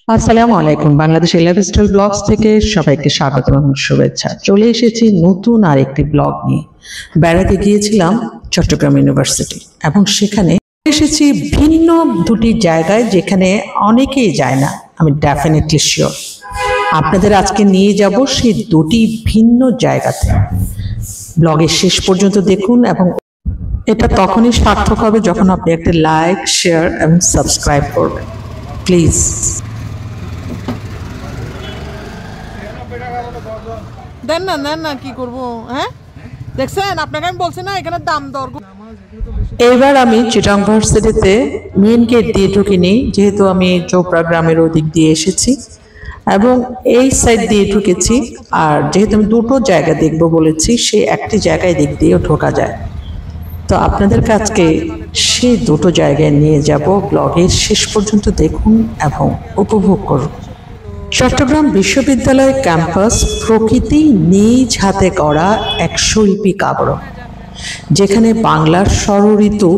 আসসালামু আলাইকুম। Bangladesh lifestyle blogs থেকে সবাইকে স্বাগত এবং শুভেচ্ছা। চলে এসেছি নতুন আরেকটি ব্লগ নিয়ে। বেড়াতে গিয়েছিলাম চট্টগ্রাম ইউনিভার্সিটি এবং সেখানে এসেছি ভিন্ন দুটি জায়গায় যেখানে অনেকেই যায় না। আমি ডেফিনেটলি শিওর আপনাদের আজকে নিয়ে যাব সেই দুটি ভিন্ন জায়গাতে। ব্লগের শেষ পর্যন্ত দেখুন এবং এটা তখনই সার্থক হবে যখন আপনি একটা লাইক, শেয়ার এবং সাবস্ক্রাইব করবেন, প্লিজ। দেন না কি করবো? হ্যাঁ দেখছেন, আপনাকে আমি বলছি না এখানে দাম দর। এবার আমি চিটাং ভার্সিটিতে মেন গেট দিয়ে ঢুকিনি, যেহেতু আমি চোপড়া গ্রামের ওদিক দিয়ে এসেছি এবং এই সাইড দিয়ে ঢুকেছি। আর যেহেতু আমি দুটো জায়গা দেখবো বলেছি, সেই একটি জায়গায় দিক দিয়েও ঢোকা যায়। তো আপনাদের কাছকে সেই দুটো জায়গায় নিয়ে যাব। ব্লগের শেষ পর্যন্ত দেখুন এবং উপভোগ করুন। চট্টগ্রাম বিশ্ববিদ্যালয় ক্যাম্পাস প্রকৃতি নিজ হাতে গড়া এক শৈল্পিক আবরণ, যেখানে বাংলার ষড়ঋতু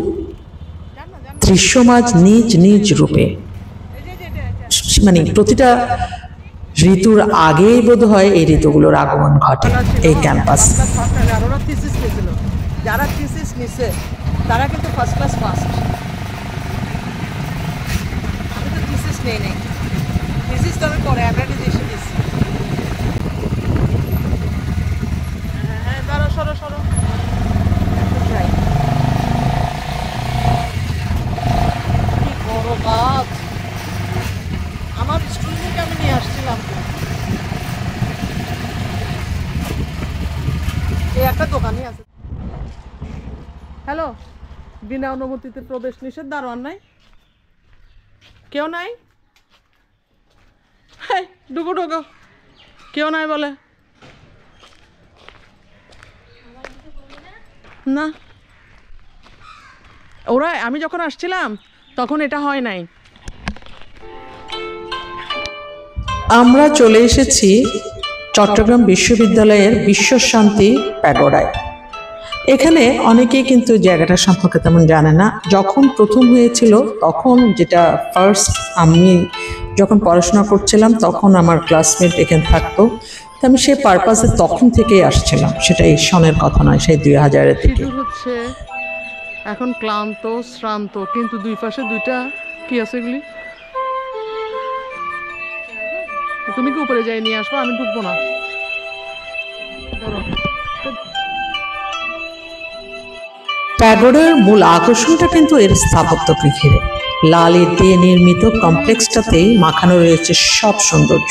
দৃশ্যমাজ নিজ নিজ রূপে, মানে প্রতিটা ঋতুর আগেই বোধ হয় এই ঋতুগুলোর আগমন ঘটে এই ক্যাম্পাস। যারা থিসিস নিছে তারা কিন্তু ফার্স্ট ক্লাস ফার্স্ট। আমি তো থিসিস নেই থিসিস তো আমি পরে অ্যাডভার্টাইজেশন দিচ্ছি। হ্যাঁ দাঁড়ো, সরো যাই। কি বড় গাছ! আমার স্টুডেন্টকে আমি নিয়ে আসছিলাম। এই একটা দোকানই আছে। হ্যালো, বিনা অনুমতিতে প্রবেশ নিষেধ, দারোয়ান নাই, কেউ নাই। ঢুকো কেউ নাই বলে না। ওরা আমি যখন আসছিলাম তখন এটা হয় নাই। আমরা চলে এসেছি চট্টগ্রাম বিশ্ববিদ্যালয়ের বিশ্বশান্তি প্যাগোডায়। এখানে অনেকেই কিন্তু জায়গাটা সম্পর্কে তেমন জানে না। যখন প্রথম হয়েছিল তখন, যেটা ফার্স্ট আমি যখন পড়াশোনা করছিলাম তখন আমার ক্লাসমেট এখানে থাকতো, তো আমি সেই পারপাসে তখন থেকেই আসছিলাম। সেটা এই সনের কথা নয়, সেই 2000-এর থেকে। হচ্ছে এখন ক্লান্ত শ্রান্ত, কিন্তু দুই পাশে দুইটা কি আছে এগুলি? তুমি কি উপরে যাই নিয়ে আসবো? আমি ঢুকবো না। প্যাগোডার মূল আকর্ষণটা কিন্তু এর স্থাপত্যকে ঘিরে। লাল ইট দিয়ে নির্মিত কমপ্লেক্সটাতেই মাখানো রয়েছে সব সৌন্দর্য।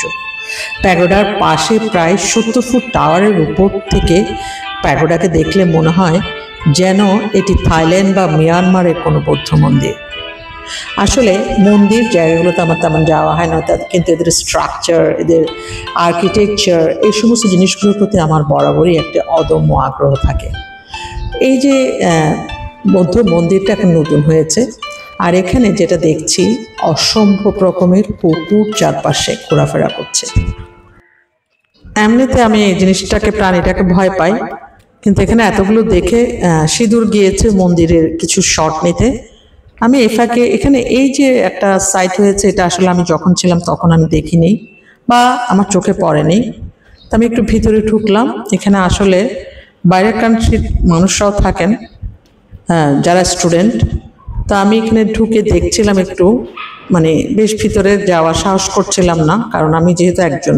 প্যাগোডার পাশে প্রায় 70 ফুট টাওয়ারের উপর থেকে প্যাগোডাকে দেখলে মনে হয় যেন এটি থাইল্যান্ড বা মিয়ানমারের কোনো বৌদ্ধ মন্দির। আসলে মন্দির জায়গাগুলোতে আমার তেমন যাওয়া হয় না, কিন্তু এদের স্ট্রাকচার, এদের আর্কিটেকচার, এই সমস্ত জিনিসগুলোর প্রতি আমার বরাবরই একটা অদম্য আগ্রহ থাকে। এই যে বৌদ্ধ মন্দিরটা এখন নতুন হয়েছে, আর এখানে যেটা দেখছি অসম্ভব রকমের কুকুর চারপাশে ঘোরাফেরা করছে। এমনিতে আমি এই জিনিসটাকে, প্রাণীটাকে ভয় পাই, কিন্তু এখানে এতগুলো দেখে সিঁদুর গিয়েছে মন্দিরের কিছু শট নিতে। আমি এখানে এই যে একটা সাইট হয়েছে, এটা আসলে আমি যখন ছিলাম তখন আমি দেখিনি বা আমার চোখে পড়েনি। তো আমি একটু ভিতরে ঢুকলাম। এখানে আসলে বাইরের কান্ট্রির মানুষরাও থাকেন, যারা স্টুডেন্ট। তো আমি এখানে ঢুকে দেখছিলাম একটু, মানে বেশ ভিতরে যাওয়ার সাহস করছিলাম না, কারণ আমি যেহেতু একজন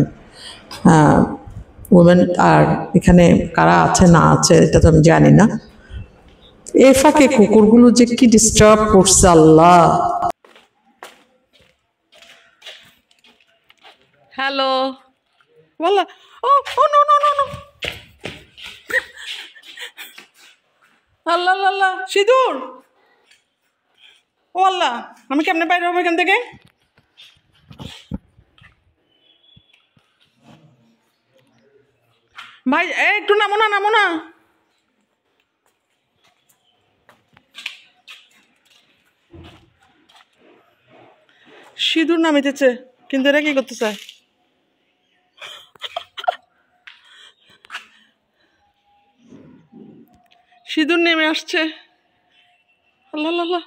উমেন, আর এখানে কারা আছে না আছে এটা তো আমি জানি না। এই ফাঁকে কুকুরগুলো যে কি ডিস্টার্ব করছে আল্লাহ। হ্যালো বলা, ও নো নো নো নো, আল্লাহ, সিঁদুর! ও আল্লাহ, আমি কেমনে বাইরে হবো এখান থেকে? ভাই একটু নামো না, নামো না। সিঁদুর নামিতেছে, কিন্তু এরা কি করতে চায়? সিঁদুর নেমে আসছে। আল্লাহ আল্লাহ।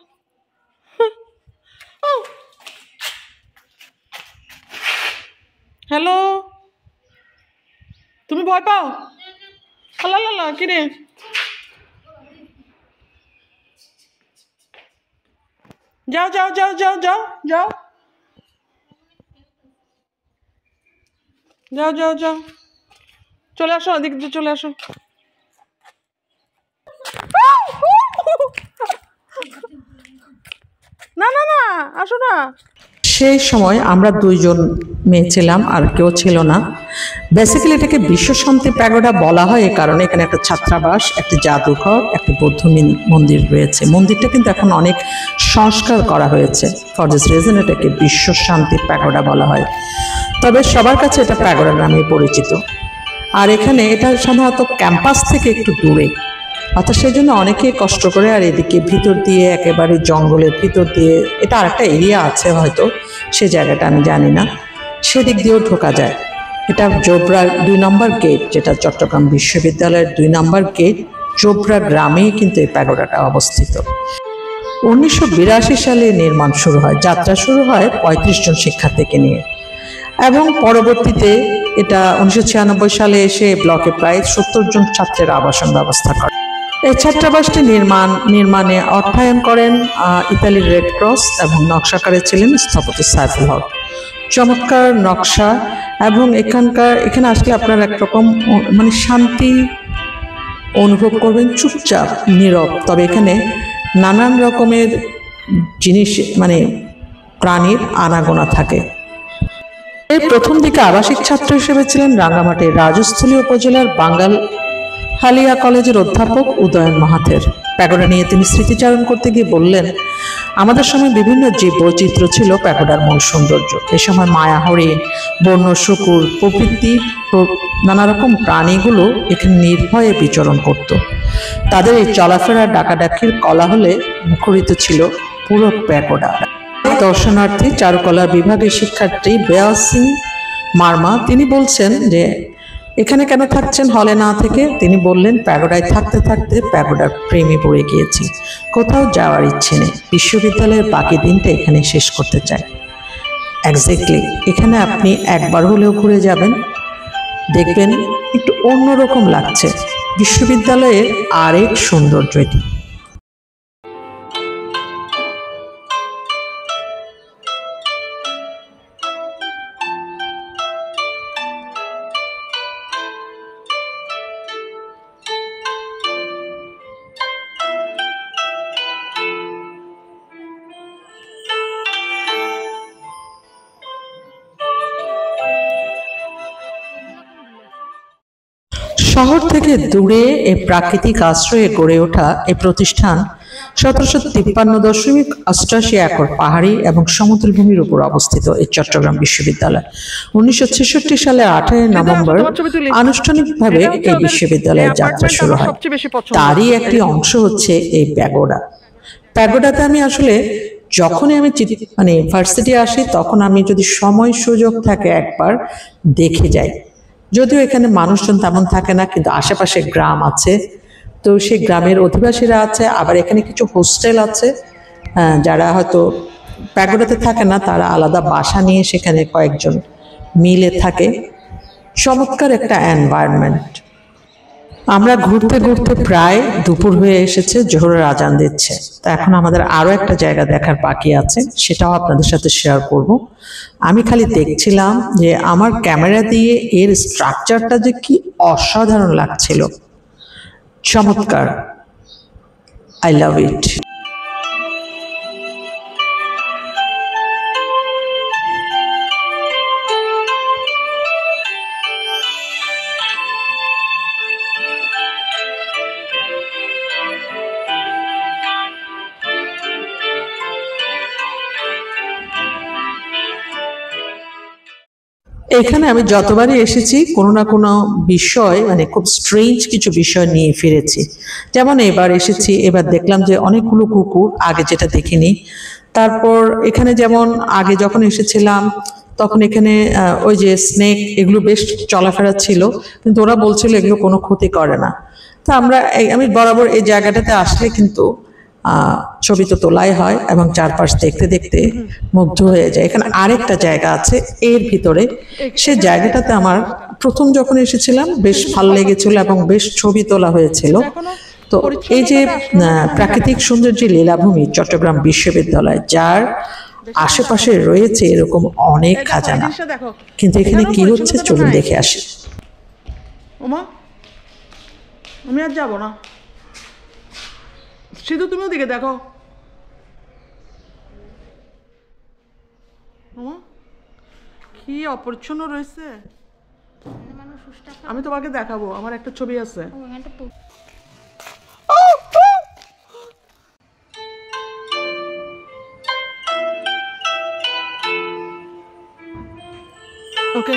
হ্যালো, তুমি ভয় পাও? আল্লাহ আল্লাহ, কি রে? যাও যাও যাও যাও যাও যাও যাও যাও যাও, চলে আসো, এদিক দিয়ে চলে আসো। না না না, আসো না। সেই সময় আমরা দুইজন মেয়ে ছিলাম, আর কেউ ছিল না। বেসিক্যালি এটাকে বিশ্ব শান্তি প্যাগোডা বলা হয় এই কারণে এখানে একটা ছাত্রাবাস, একটি জাদুঘর, একটি বৌদ্ধ মন্দির রয়েছে। মন্দিরটা কিন্তু এখন অনেক সংস্কার করা হয়েছে। ফর দিস রিজন এটাকে বিশ্ব শান্তি প্যাগোডা বলা হয়। তবে সবার কাছে এটা প্যাগোডা নামে পরিচিত। আর এখানে এটা সাধারণত ক্যাম্পাস থেকে একটু দূরে, অর্থাৎ সেই জন্য অনেকেই কষ্ট করে। আর এদিকে ভিতর দিয়ে, একেবারে জঙ্গলের ভিতর দিয়ে, এটা আরেকটা এরিয়া আছে হয়তো, সে জায়গাটা আমি জানি না, সেদিক দিয়েও ঢোকা যায়। এটা জোবরা 2 নম্বর গেট, যেটা চট্টগ্রাম বিশ্ববিদ্যালয়ের 2 নম্বর গেট, জোবরা গ্রামেই কিন্তু এই প্যাগোডাটা অবস্থিত। 1982 সালে নির্মাণ শুরু হয়। যাত্রা শুরু হয় 35 জন শিক্ষার্থীকে নিয়ে, এবং পরবর্তীতে এটা 1996 সালে এসে ব্লকে প্রায় 70 জন ছাত্রের আবাসন ব্যবস্থা করে। এই ছাত্রাবাসটি নির্মাণে অর্থায়ন করেন ইতালির রেড ক্রস, এবং নকশাকারে ছিলেন স্থপতি সাইফুল হক। চমৎকার নকশা, এবং এখানে আসলে আপনারা একরকম মানে শান্তি অনুভব করবেন, চুপচাপ নীরব। তবে এখানে নানান রকমের জিনিস, মানে প্রাণীর আনাগোনা থাকে। এর প্রথম দিকে আবাসিক ছাত্র হিসেবে ছিলেন রাঙ্গামাটির রাজস্থলী উপজেলার বাঙ্গাল হালিয়া কলেজের অধ্যাপক উদয়ন মাহাতের। প্যাগোডা নিয়ে তিনি স্মৃতিচারণ করতে গিয়ে বললেন, আমাদের সময় বিভিন্ন জীব বৈচিত্র্য ছিল প্যাগোডার মূল সৌন্দর্য। এ সময় মায়া হরিণ, বন্য শুকুর প্রভৃতি নানা রকম প্রাণীগুলো এখানে নির্ভয়ে বিচরণ করত। তাদের এই চলাফেরা ডাকাডাকির কোলাহলে মুখরিত ছিল পুরো প্যাগোডা। দর্শনার্থী চারুকলা বিভাগের শিক্ষার্থী বেয়াল সিং মার্মা তিনি বলছেন যে এখানে কেন থাকছেন হলে না থেকে? তিনি বললেন, প্যাগোডায় থাকতে থাকতে প্যাগোডার প্রেমে পড়ে গিয়েছি, কোথাও যাওয়ার ইচ্ছে নেই, বিশ্ববিদ্যালয়ের বাকি দিনটা এখানে শেষ করতে চাই। এক্স্যাক্টলি, এখানে আপনি একবার হলেও ঘুরে যাবেন, দেখবেন একটু অন্যরকম লাগছে। বিশ্ববিদ্যালয়ের আরেক সৌন্দর্য এটি। শহর থেকে দূরে এই প্রাকৃতিক আশ্রয়ে গড়ে ওঠা এই প্রতিষ্ঠান 1753.88 একর পাহাড়ি এবং সমতল ভূমির উপর অবস্থিত এই চট্টগ্রাম বিশ্ববিদ্যালয় 1966 সালে 8 নভেম্বর আনুষ্ঠানিকভাবে এই বিশ্ববিদ্যালয়ের যাত্রা শুরু হয়। তারই একটি অংশ হচ্ছে এই প্যাগোডা। প্যাগোডাতে আমি আসলে যখনই আমি মানে ইউনিভার্সিটি আসি, তখন আমি যদি সময় সুযোগ থাকে একবার দেখে যাই। যদিও এখানে মানুষজন তেমন থাকে না, কিন্তু আশেপাশে গ্রাম আছে, তো সেই গ্রামের অধিবাসীরা আছে। আবার এখানে কিছু হোস্টেল আছে, যারা হয়তো প্যাগোডাতে থাকে না, তারা আলাদা বাসা নিয়ে সেখানে কয়েকজন মিলে থাকে। চমৎকার একটা এনভায়রনমেন্ট। আমরা ঘুরতে ঘুরতে প্রায় দুপুর হয়ে এসেছে, জোহরের আজান দিচ্ছে। তা এখন আমাদের আরো একটা জায়গা দেখার বাকি আছে, সেটাও আপনাদের সাথে শেয়ার করব। আমি খালি দেখছিলাম যে আমার ক্যামেরা দিয়ে এর স্ট্রাকচারটা যে কি অসাধারণ লাগছিল, চমৎকার। আই লাভ ইট। এখানে আমি যতবারই এসেছি কোনো না কোনো বিষয় মানে খুব স্ট্রেঞ্জ কিছু বিষয় নিয়ে ফিরেছি। যেমন এবার এসেছি, এবার দেখলাম যে অনেকগুলো কুকুর, আগে যেটা দেখিনি। তারপর এখানে যেমন আগে যখন এসেছিলাম তখন এখানে ওই যে স্নেক এগুলো বেশ চলাফেরা ছিল, কিন্তু ওরা বলছিল এগুলো কোনো ক্ষতি করে না। তা আমি বরাবর এই জায়গাটাতে আসলে কিন্তু ছবি তো তোলাই হয় এবং চারপাশ দেখতে দেখতে মুগ্ধ হয়ে যায়। এখানে আরেকটা জায়গা আছে এর ভিতরে, সে জায়গাটাতে আমার প্রথম যখন এসেছিলাম বেশ ভালো লেগেছিল এবং বেশ ছবি তোলা হয়েছিল। তো এই যে প্রাকৃতিক সৌন্দর্যের লীলাভূমি চট্টগ্রাম বিশ্ববিদ্যালয়, যার আশেপাশে রয়েছে এরকম অনেক খাজানা, কিন্তু এখানে কি হচ্ছে চলুন দেখে আসি। ওমা, আমি আর যাবো না। শুধু তুমি ওদিকে দেখো। কি অপরিচ্ছন্ন রয়েছে। আমি তোমাকে দেখাবো, আমার একটা ছবি আছে। ওকে,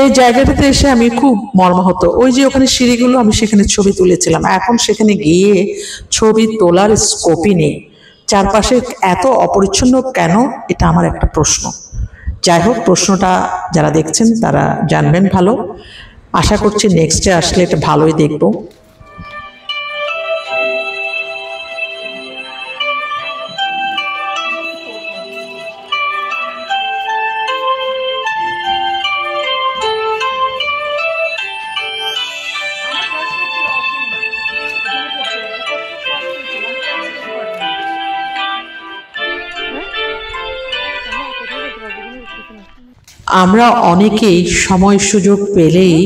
এই জায়গাটাতে এসে আমি খুব মর্মাহত। ওই যে ওখানে সিঁড়িগুলো, আমি সেখানে ছবি তুলেছিলাম, এখন সেখানে গিয়ে ছবি তোলার স্কোপই নেই। চারপাশে এত অপরিচ্ছন্ন কেন, এটা আমার একটা প্রশ্ন। যাই হোক, প্রশ্নটা যারা দেখছেন তারা জানবেন ভালো। আশা করছি নেক্সটে আসলে এটা ভালোই দেখবো। আমরা অনেকেই সময় সুযোগ পেলেই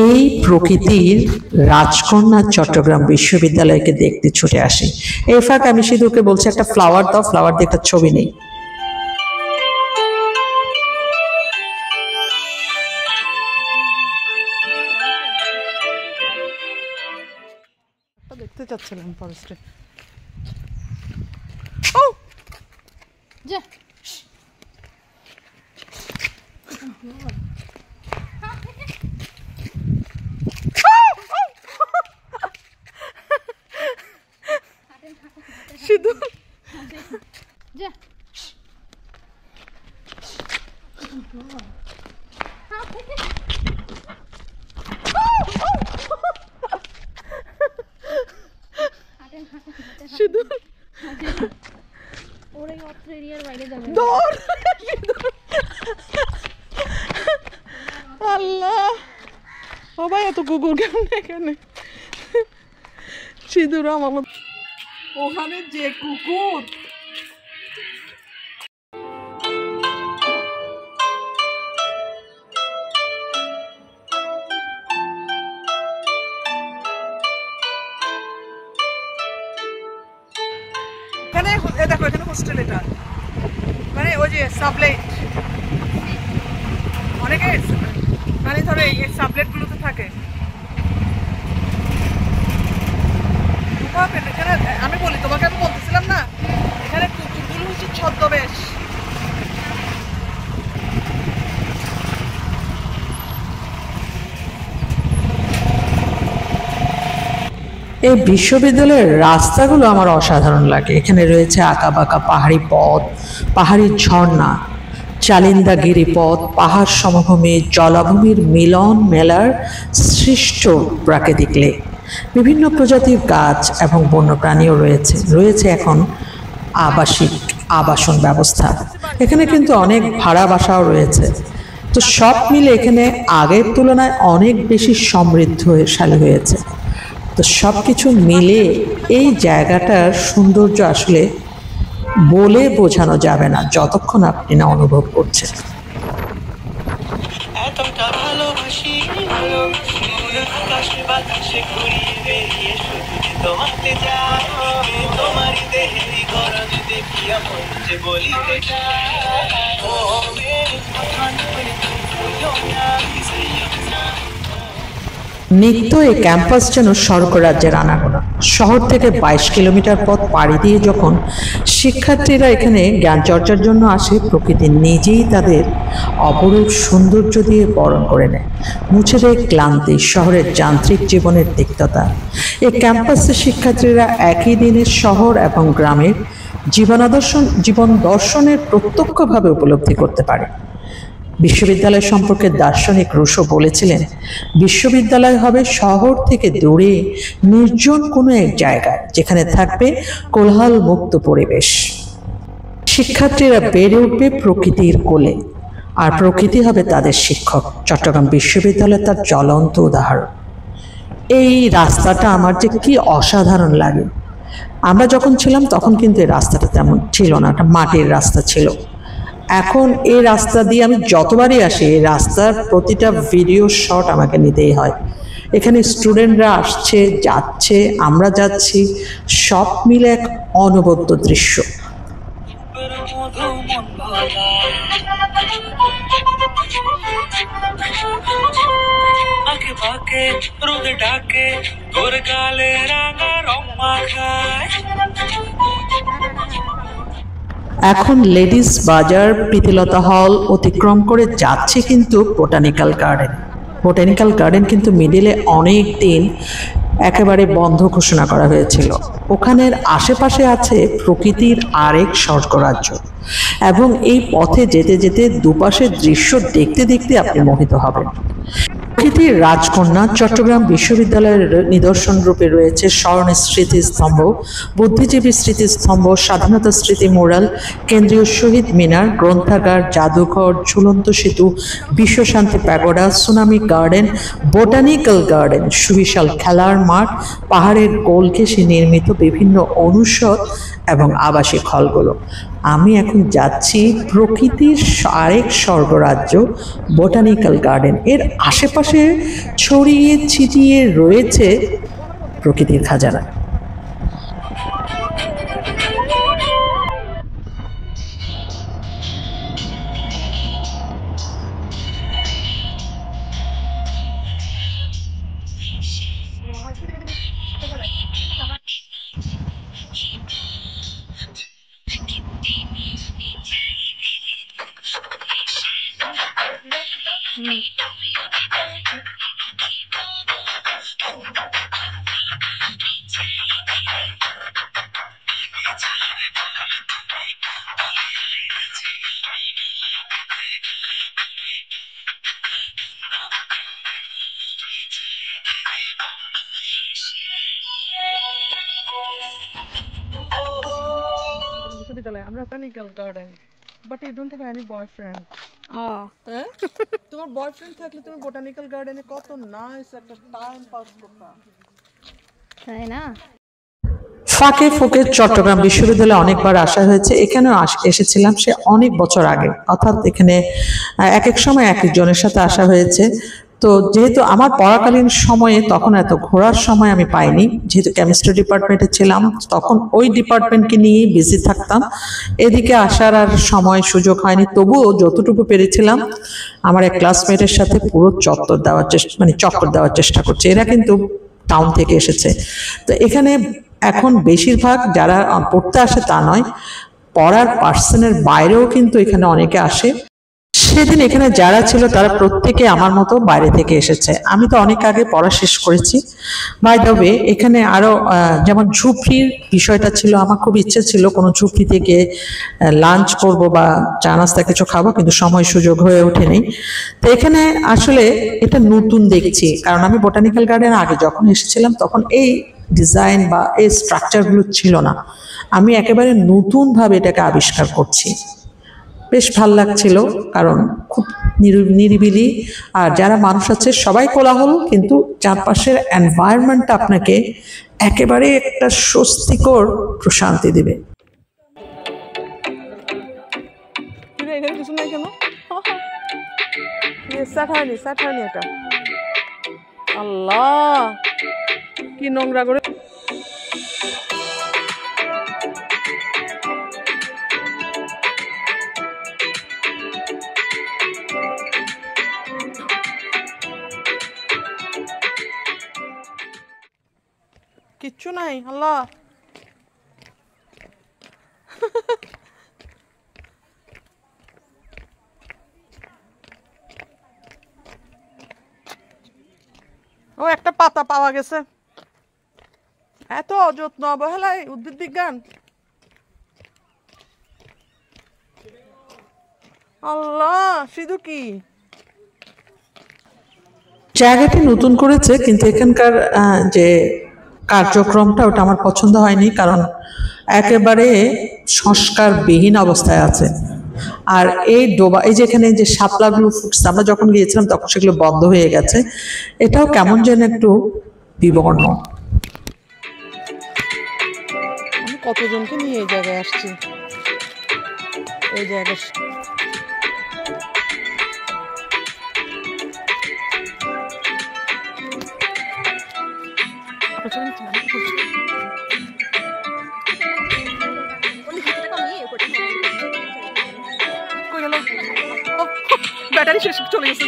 এই প্রকৃতির রাজকন্যা চট্টগ্রাম বিশ্ববিদ্যালয়কে দেখতে ছুটে আসি। এই ফাঁক আমি সিধুকে বলছি একটা ফ্লাওয়ার দাও, ফ্লাওয়ার দিয়ে একটা ছবি নেই। দেখতে চাচ্ছিলাম ফরেস্টে। শুধু শুধু ওরে অত্র এরিয়ার বাইরে যাবে। আল্লাহ, ও ভাই এত কুকুর কেমন এখানে? সিঁদুর আমার ওখানে যে কুকুর। এখানে দেখো, এখানে হোস্টেল, এটা মানে ওই যে সাবলেট, অনেকে মানে ধরো এই সাবলেট গুলোতে থাকে। আমি বলি তোমাকে, আমি বলতেছিলাম না এখানে কুকুরগুলো হচ্ছে ছদ্মবেশ। এই বিশ্ববিদ্যালয়ের রাস্তাগুলো আমার অসাধারণ লাগে। এখানে রয়েছে আঁকাবাঁকা পাহাড়ি পথ, পাহাড়ি ঝর্ণা, চালিন্দা গিরিপথ, পাহাড় সমভূমি, জলাভূমির মিলন মেলার সৃষ্ট প্রাকৃতিক লেক, বিভিন্ন প্রজাতির গাছ এবং বন্যপ্রাণীও রয়েছে এখন আবাসন ব্যবস্থা। এখানে কিন্তু অনেক ভাড়া বাসাও রয়েছে। তো সব মিলে এখানে আগের তুলনায় অনেক বেশি সমৃদ্ধশালী হয়েছে। তো সব কিছু মিলে এই জায়গাটার সৌন্দর্য আসলে বলে বোঝানো যাবে না যতক্ষণ আপনি না অনুভব করছেন। নিত্য এই ক্যাম্পাস যেন স্বর্গরাজ্যের আনাগোনা। শহর থেকে 22 কিলোমিটার পথ পাড়ি দিয়ে যখন শিক্ষার্থীরা এখানে জ্ঞান চর্চার জন্য আসে, প্রকৃতি নিজেই তাদের অপরূপ সৌন্দর্য দিয়ে বরণ করে নেয়, মুছে দেয় ক্লান্তি, শহরের যান্ত্রিক জীবনের তিক্ততা। এই ক্যাম্পাসে শিক্ষার্থীরা একই দিনের শহর এবং গ্রামের জীবন দর্শনের প্রত্যক্ষভাবে উপলব্ধি করতে পারে। বিশ্ববিদ্যালয় সম্পর্কে দার্শনিক রুশো বলেছিলেন, বিশ্ববিদ্যালয় হবে শহর থেকে দূরে নির্জন কোনো এক জায়গায়, যেখানে থাকবে কোলাহল মুক্ত পরিবেশ। শিক্ষার্থীরা বেড়ে উঠবে প্রকৃতির কোলে, আর প্রকৃতি হবে তাদের শিক্ষক। চট্টগ্রাম বিশ্ববিদ্যালয় তার জ্বলন্ত উদাহরণ। এই রাস্তাটা আমার যে কি অসাধারণ লাগে। আমরা যখন ছিলাম তখন কিন্তু এই রাস্তাটা তেমন ছিল না, একটা মাটির রাস্তা ছিল। এখন এই রাস্তা দিয়ে আমি যতবারই আসি, এই রাস্তার প্রতিটা ভিডিও শট আমাকে নিতেই হয়। এখানে স্টুডেন্টরা আসছে, যাচ্ছে, আমরা যাচ্ছি, সব মিলে এক অনবদ্য দৃশ্য। এখন লেডিস বাজার, প্রীতিলতা হল অতিক্রম করে যাচ্ছে কিন্তু বোটানিক্যাল গার্ডেন। বোটানিক্যাল গার্ডেন কিন্তু মিডিলে অনেক দিন একেবারে বন্ধ ঘোষণা করা হয়েছিল। ওখানের আশেপাশে আছে প্রকৃতির আরেক স্বর্গরাজ্য, এবং এই পথে যেতে যেতে দুপাশের দৃশ্য দেখতে দেখতে আপনি মোহিত হবেন। প্রকৃতির রাজকন্যা চট্টগ্রাম বিশ্ববিদ্যালয়ের নিদর্শন রূপে রয়েছে স্মরণের স্মৃতিস্তম্ভ, বুদ্ধিজীবী স্মৃতিস্তম্ভ, স্বাধীনতা স্মৃতি মোরাল, কেন্দ্রীয় শহীদ মিনার, গ্রন্থাগার, জাদুঘর, ঝুলন্ত সেতু, বিশ্বশান্তি pagoda, tsunami garden, botanical garden, সুবিশাল খেলার মাঠ, পাহাড়ের কোল ঘেঁষে নির্মিত বিভিন্ন অনুষদ এবং আবাসিক হলগুলো। আমি এখন যাচ্ছি প্রকৃতির আরেক স্বর্গরাজ্য বোটানিক্যাল গার্ডেন। এর আশেপাশে ছড়িয়ে ছিটিয়ে রয়েছে প্রকৃতির খাজানা। আমরা botanical garden, but you don't have any boyfriend. হ্যাঁ, তোমার বয়ফ্রেন্ড থাকলে তুমি বোটানিক্যাল গার্ডেনে কত নাইস একটা টাইম পাস করতা, তাই না? ফাঁকে ফোঁকে চট্টগ্রাম বিশ্ববিদ্যালয়ে অনেকবার আসা হয়েছে। এখানেও এসেছিলাম সে অনেক বছর আগে, অর্থাৎ এখানে এক এক সময় এক একজনের সাথে আসা হয়েছে। তো যেহেতু আমার পড়াকালীন সময়ে তখন এত ঘোরার সময় আমি পাইনি, যেহেতু কেমিস্ট্রি ডিপার্টমেন্টে ছিলাম তখন ওই ডিপার্টমেন্টকে নিয়েই বিজি থাকতাম, এদিকে আসার আর সময় সুযোগ হয়নি। তবুও যতটুকু পেরেছিলাম আমার এক ক্লাসমেটের সাথে পুরো চক্কর দেওয়ার চেষ্টা করছে। এরা কিন্তু টাউন থেকে এসেছে। তো এখানে এখন বেশিরভাগ যারা পড়তে আসে তা নয়, পড়ার পার্সনের বাইরেও কিন্তু এখানে অনেকে আসে। সেদিন এখানে যারা ছিল তারা প্রত্যেকে আমার মতো বাইরে থেকে এসেছে। আমি তো অনেক আগে পড়া শেষ করেছি। বাই দ্য ওয়ে, এখানে আরো যেমন ঝুপড়ির বিষয়টা ছিল, আমার খুব ইচ্ছে ছিল কোনো ঝুপড়িতে গিয়ে লাঞ্চ করব বা চা নাস্তা কিছু খাবো, কিন্তু সময় সুযোগ হয়ে ওঠেনি। তো এখানে আসলে এটা নতুন দেখছি, কারণ আমি বোটানিক্যাল গার্ডেন আগে যখন এসেছিলাম তখন এই ডিজাইন বা এই স্ট্রাকচারগুলো ছিল না। আমি একেবারে নতুনভাবে এটাকে আবিষ্কার করছি। বেশ ভাল লাগছিল, কারণ খুব নিরিবিলি, আর যারা মানুষ আছে সবাই কোলাহল, কিন্তু চারপাশের এনভায়রনমেন্টটা আপনাকে একেবারে একটা স্বস্তিকর প্রশান্তি দেবে। এখানে কিছু নাই কেন? সেট হয়নি এটা। আল্লাহ, কি নোংরা করে। কিচ্ছু নাই আল্লাহ। ও একটা পাতা পাওয়া গেছে। এত অযত্ন অবহেলায় উদ্ভিদ বিজ্ঞান। আল্লাহ শুধু কি জায়গাটি নতুন করেছে, কিন্তু এখানকার যে কার্যক্রমটা ওটা আমার পছন্দ হয়নি, কারণ একেবারে সংস্কারবিহীন অবস্থায় আছে। আর এই ডোবা, এই যেখানে যে শাপলাগুলো ফুটছে, আমরা যখন গিয়েছিলাম তখন সেগুলো বন্ধ হয়ে গেছে। এটাও কেমন যেন একটু বিবর্ণ। আমি কতজনকে নিয়ে এই জায়গায় আসছি, এই জায়গায় ব্যাটারি শেষ চলে গেছে।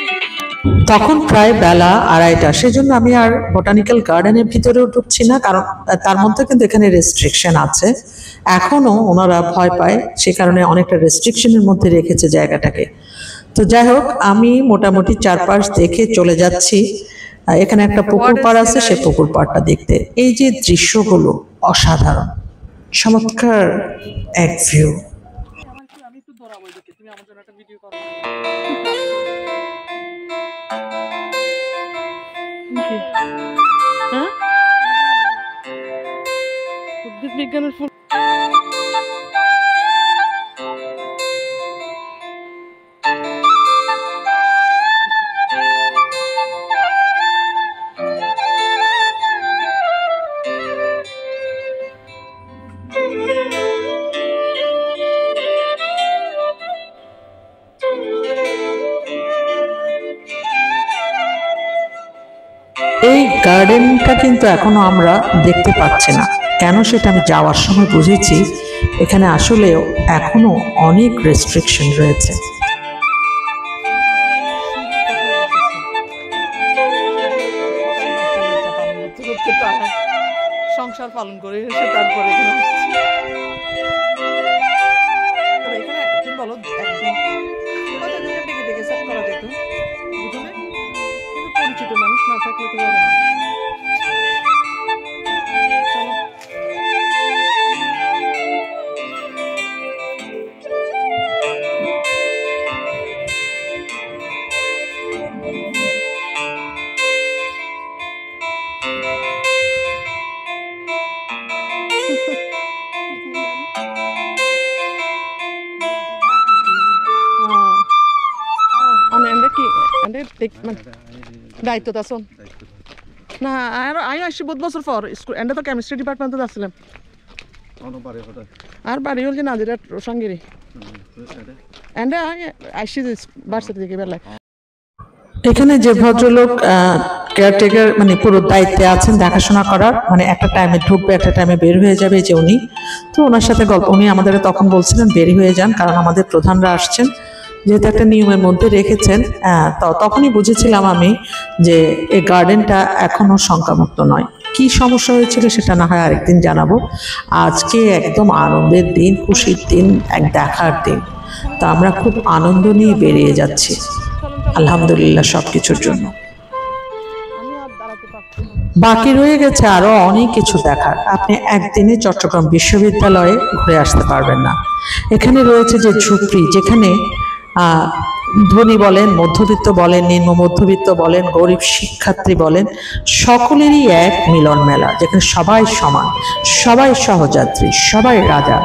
তখন প্রায় বেলা 2:30, সেজন্য আমি আর বোটানিক্যাল গার্ডেনের ভিতরেও ঢুকছি না, কারণ তার মধ্যে কিন্তু এখানে রেস্ট্রিকশন আছে। এখনো ওনারা ভয় পায়, সে কারণে অনেকটা রেস্ট্রিকশনের মধ্যে রেখেছে জায়গাটাকে। তো যাই হোক, আমি মোটামুটি চারপাশ দেখে চলে যাচ্ছি। এখানে একটা পুকুর পাড় আছে, সে পুকুর পাড়টা দেখতে। এই যে দৃশ্যগুলো অসাধারণ, চমৎকার এক ভিউ। আমি একটু দৌড়াবো, দেখে তুমি আমার জন্য একটা ভিডিও করো। হ্যাঁ, উদ্ভিদ বিজ্ঞানের ফুল। এই গার্ডেনটা কিন্তু এখনো আমরা দেখতে পাচ্ছি না, কেন সেটা আমি যাওয়ার সময় বুঝেছি। এখানে আসলে এখনো অনেক রেস্ট্রিকশন রয়েছে। সংসার পালন করে এসে তারপরে এখানে আসছি। তবে এখানে তুমি বলো একদিন কতদিনের ডেকে ডেকে সেট করা যেত দুজনে, কিন্তু পরিচিত মানুষ না থাকলে তো হবে না। চলো। দায়িত্ব আছেন না? আর আমি আসছি বহুত বছর পর স্কুল, এন্ডে তো কেমিস্ট্রি ডিপার্টমেন্টে আসছিলাম। আর বাড়ি হল যে নাজিরাট রোশাঙ্গিরি, এন্ডে আমি আসছি ভার্সিটি থেকে বেলায়। এখানে যে ভদ্রলোক কেয়ারটেকার, মানে পুরো দায়িত্বে আছেন দেখাশোনা করার, মানে একটা টাইমে ঢুকবে একটা টাইমে বের হয়ে যাবে, যে উনি। তো ওনার সাথে গল্প, উনি আমাদের তখন বলছিলেন বের হয়ে যান, কারণ আমাদের প্রধানরা আসছেন, যেহেতু একটা নিয়মের মধ্যে রেখেছেন। তো তখনই বুঝেছিলাম আমি যে এই গার্ডেনটা এখনো শঙ্কামুক্ত নয়। কি সমস্যা হয়েছিল সেটা না হয় আরেকদিন জানাবো। আজকে একদম আনন্দের দিন, খুশির দিন, এক দেখার দিন। তো আমরা খুব আনন্দ নিয়ে বেরিয়ে যাচ্ছি, আলহামদুলিল্লাহ সব কিছুর জন্য। বাকি রয়ে গেছে আরো অনেক কিছু দেখার। আপনি একদিনে চট্টগ্রাম বিশ্ববিদ্যালয়ে ঘুরে আসতে পারবেন না। এখানে রয়েছে যে ঝুপড়ি, যেখানে ধনী বলেন, মধ্যবিত্ত বলেন, নিম্ন মধ্যবিত্ত বলেন, গরিব শিক্ষার্থী বলেন, সকলেরই এক মিলন মেলা, যেখানে সবাই সমান, সবাই সহযাত্রী, সবাই রাজা,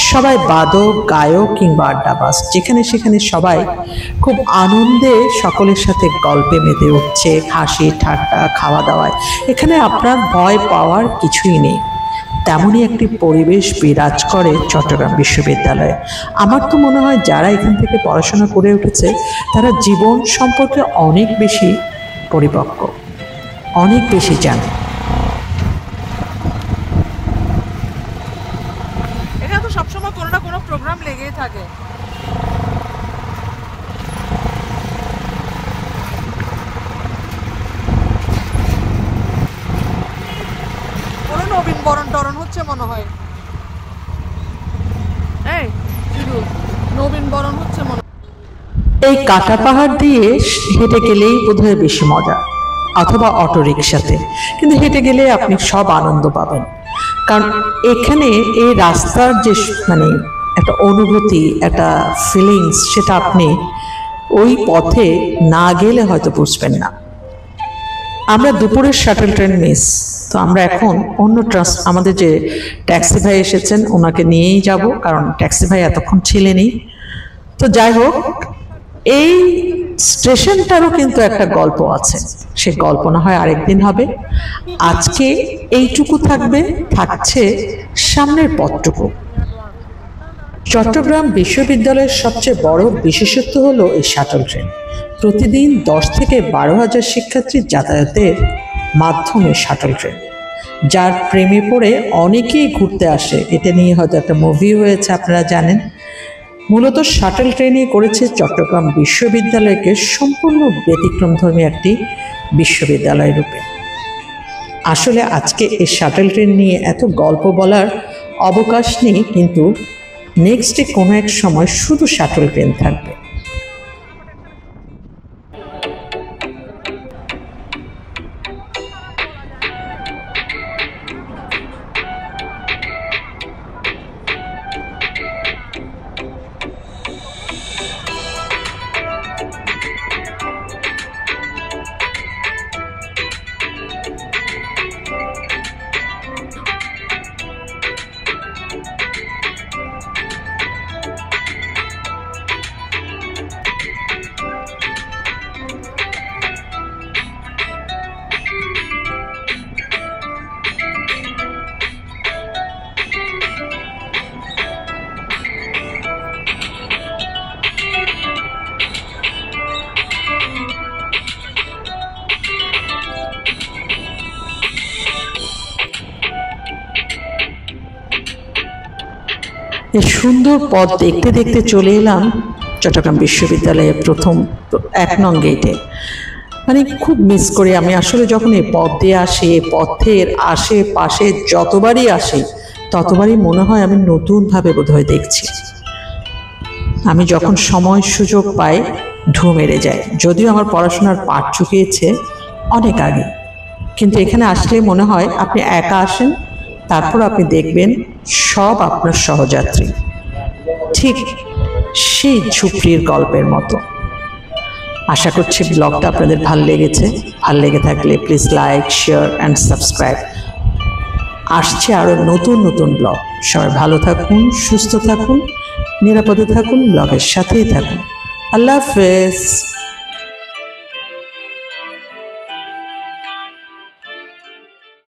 সবাই বাদক, গায়ক কিংবা আড্ডাবাজ। যেখানে সেখানে সবাই খুব আনন্দে সকলের সাথে গল্পে মেতে উঠছে, হাসি ঠাট্টা, খাওয়া দাওয়ায়। এখানে আপনার ভয় পাওয়ার কিছুই নেই। তেমনই একটি পরিবেশ বিরাজ করে চট্টগ্রাম বিশ্ববিদ্যালয়ে। আমার তো মনে হয় যারা এখান থেকে পড়াশোনা করে উঠেছে তারা জীবন সম্পর্কে অনেক বেশি পরিপক্ক, অনেক বেশি জানে। এখানে তো সবসময় কোনো না কোনো প্রোগ্রাম লেগেই থাকে। কোনো নবীন বরণ টরণ হচ্ছে মনে হয়। এই শুধু নবীন বরণ হচ্ছে মনে হয়। এই কাটা পাহাড় দিয়ে হেঁটে গেলেই বোধহয় বেশি মজা, অথবা অটো রিক্সাতে, কিন্তু হেঁটে গেলে আপনি সব আনন্দ পাবেন। কারণ এখানে এই রাস্তার যে মানে একটা অনুভূতি, একটা ফিলিংস, সেটা আপনি ওই পথে না গেলে হয়তো বুঝবেন না। আমরা দুপুরের শাটল ট্রেন মিস, তো আমরা এখন অন্য আমাদের যে ট্যাক্সি ভাই এসেছেন ওনাকে নিয়েই যাব, কারণ ট্যাক্সি ভাই এতক্ষণ ছিলেনই। তো যাই হোক, এই স্টেশনটারও কিন্তু একটা গল্প আছে, সে গল্প না হয় আরেকদিন হবে। আজকে এইটুকু থাকছে সামনের পথটুকু। চট্টগ্রাম বিশ্ববিদ্যালয়ের সবচেয়ে বড় বিশেষত্ব হলো এই শাটল ট্রেন। প্রতিদিন 10 থেকে 12,000 শিক্ষার্থী যাতায়াতের মাধ্যমে শাটল ট্রেন, যার প্রেমে পড়ে অনেকেই ঘুরতে আসে। এটা নিয়ে হয়তো একটা মুভি হয়েছে, আপনারা জানেন। মূলত শাটল ট্রেনই করেছে চট্টগ্রাম বিশ্ববিদ্যালয়কে সম্পূর্ণ ব্যতিক্রমধর্মী একটি বিশ্ববিদ্যালয় রূপে। আসলে আজকে এই শাটল ট্রেন নিয়ে এত গল্প বলার অবকাশ নেই, কিন্তু নেক্সটে কোনো এক সময় শুধু শাটল ট্রেন থাকবে। এই সুন্দর পথ দেখতে দেখতে চলে এলাম চট্টগ্রাম বিশ্ববিদ্যালয়ের প্রথম 1 নং গেটে। মানে খুব মিস করি আমি আসলে যখন এই পথ দিয়ে আসি। এই পথের আশেপাশে যতবারই আসি ততবারই মনে হয় আমি নতুনভাবে বোধহয় দেখছি। আমি যখন সময় সুযোগ পাই ঢু মেরে যাই, যদিও আমার পড়াশোনার পাঠ চুকিয়েছে অনেক আগে, কিন্তু এখানে আসলে মনে হয় আপনি একা আসেন, তারপর আপনি দেখবেন সব আপনার সহযাত্রী, ঠিক সেই ঝুপড়ির গল্পের মতো। আশা করছি ব্লগটা আপনাদের ভালো লেগেছে। ভালো লেগে থাকলে please like, share and subscribe. আসছে আরও নতুন নতুন ব্লগ। সবাই ভালো থাকুন, সুস্থ থাকুন, নিরাপদে থাকুন, ব্লগের সাথেই থাকুন। আল্লাহ হাফেজ।